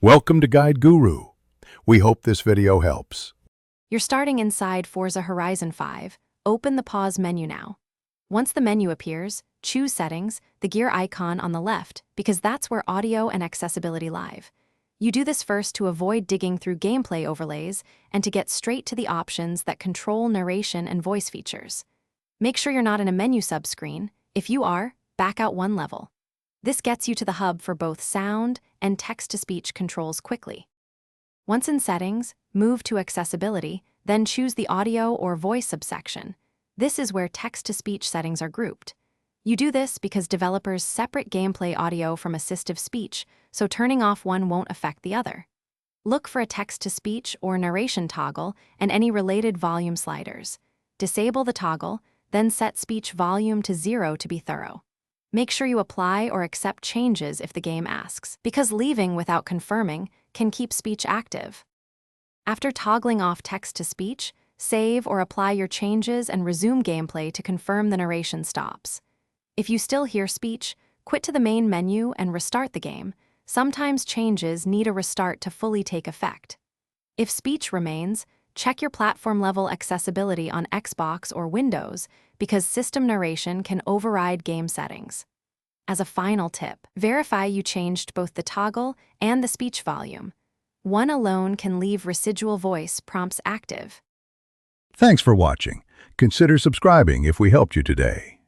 Welcome to Guide Guru. We hope this video helps. You're starting inside Forza Horizon 5. Open the pause menu now. Once the menu appears, choose Settings, the gear icon on the left, because that's where audio and accessibility live. You do this first to avoid digging through gameplay overlays and to get straight to the options that control narration and voice features. Make sure you're not in a menu subscreen. If you are, back out one level. This gets you to the hub for both sound and text-to-speech controls quickly. Once in Settings, move to Accessibility, then choose the Audio or Voice subsection. This is where text-to-speech settings are grouped. You do this because developers separate gameplay audio from assistive speech, so turning off one won't affect the other. Look for a text-to-speech or narration toggle and any related volume sliders. Disable the toggle, then set speech volume to 0 to be thorough. Make sure you apply or accept changes if the game asks, because leaving without confirming can keep speech active. After toggling off text-to-speech, save or apply your changes and resume gameplay to confirm the narration stops. If you still hear speech, quit to the main menu and restart the game. Sometimes changes need a restart to fully take effect. If speech remains, check your platform-level accessibility on Xbox or Windows, because system narration can override game settings. As a final tip, verify you changed both the toggle and the speech volume. One alone can leave residual voice prompts active. Thanks for watching. Consider subscribing if we helped you today.